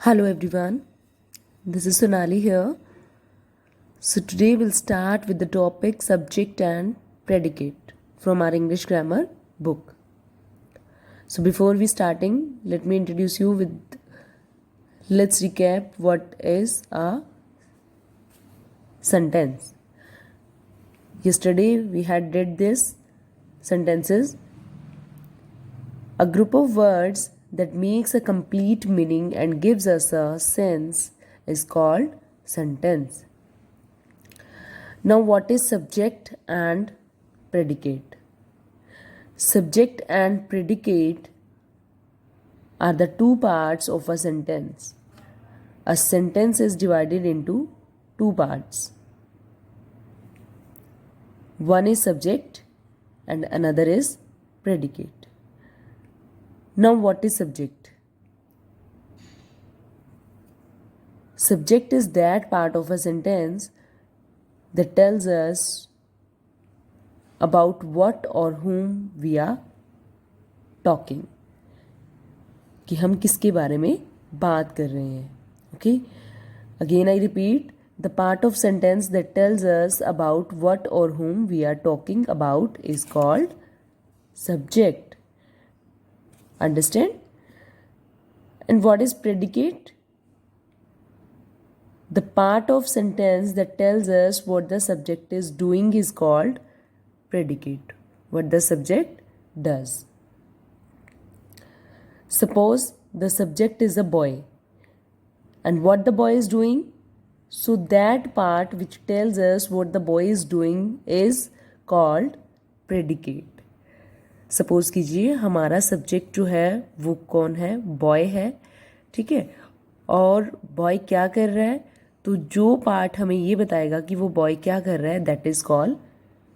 Hello everyone, this is Sonali here. So today we'll start with the topic subject and predicate from our English grammar book. So before we starting, let me introduce you with, let's recap what is a sentence. Yesterday we had read this sentences, a group of words that makes a complete meaning and gives us a sense is called sentence. Now what is subject and predicate? Subject and predicate are the two parts of a sentence. A sentence is divided into two parts. One is subject and another is predicate. Now what is subject? Subject is that part of a sentence that tells us about what or whom we are talking. कि हम किसके बारे में बात कर रहे हैं. Okay? Again I repeat, the part of sentence that tells us about what or whom we are talking about is called subject. Understand? And what is predicate? The part of sentence that tells us what the subject is doing is called predicate. What the subject does. Suppose the subject is a boy and what the boy is doing. So that part which tells us what the boy is doing is called predicate. Suppose कीजिए हमारा subject जो है वो कौन है, boy है, ठीक है, और बॉय क्या कर रहा है, तो जो पार्ट हमें ये बताएगा कि वो बॉय क्या कर रहा है, that is called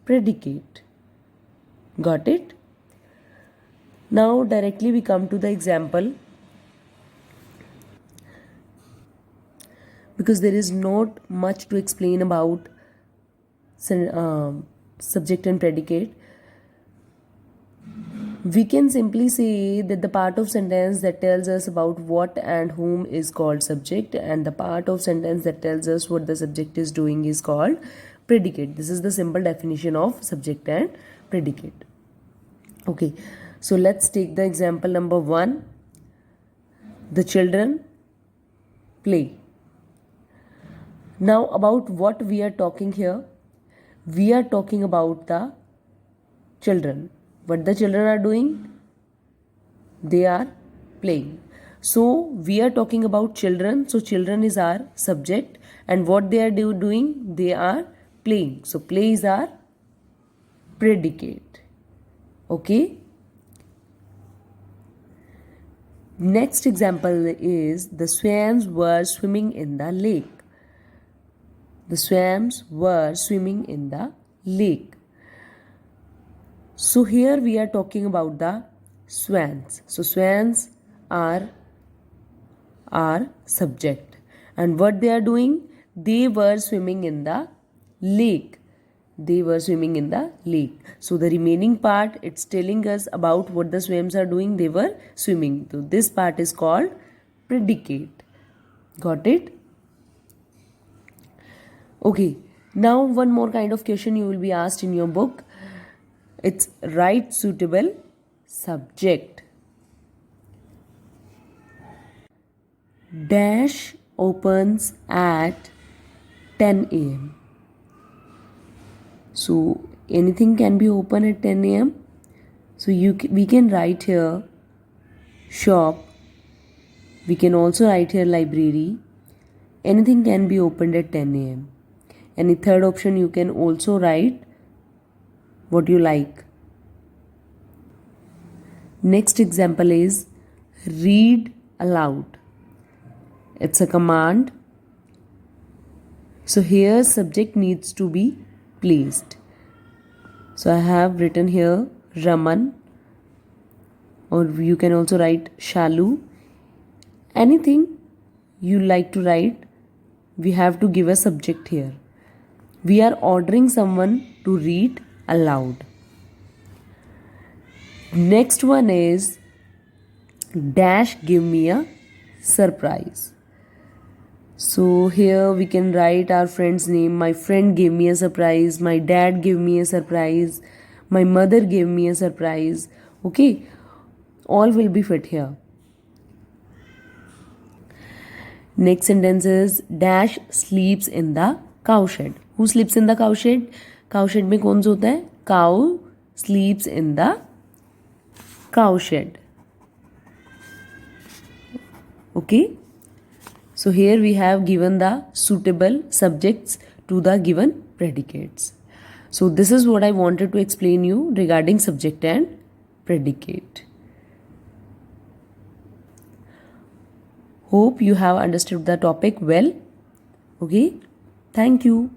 predicate. Got it? Now directly we come to the example, because there is not much to explain about subject and predicate. We can simply say that the part of sentence that tells us about what and whom is called subject, and the part of sentence that tells us what the subject is doing is called predicate. This is the simple definition of subject and predicate. Okay, so let's take the example number 1. The children play. Now about what we are talking here? We are talking about the children. What the children are doing? They are playing. So we are talking about children. So children is our subject, and what they are doing? They are playing. So play is our predicate. Okay. Next example is the swans were swimming in the lake. The swans were swimming in the lake. So here we are talking about the swans. So swans are our subject, and what they are doing? They were swimming in the lake. They were swimming in the lake. So the remaining part, it's telling us about what the swans are doing. They were swimming. So this part is called predicate. Got it? Okay. Now one more kind of question you will be asked in your book. It's write suitable subject. Dash opens at 10 a.m. So anything can be open at 10 a.m. So we can write here shop. We can also write here library. Anything can be opened at 10 a.m. Any third option you can also write what you like. Next example is read aloud. It's a command. So here subject needs to be placed. So I have written here Raman, or you can also write Shalu. Anything you like to write, we have to give a subject here. We are ordering someone to read aloud. Next one is dash give me a surprise. So here we can write our friend's name. My friend gave me a surprise. My dad gave me a surprise. My mother gave me a surprise. Okay, all will be fit here. Next sentence is dash sleeps in the cowshed. Who sleeps in the cowshed? Cowshed में कौन सोता है? Cow sleeps in the cowshed. Okay. So here we have given the suitable subjects to the given predicates. So this is what I wanted to explain you regarding subject and predicate. Hope you have understood the topic well. Okay. Thank you.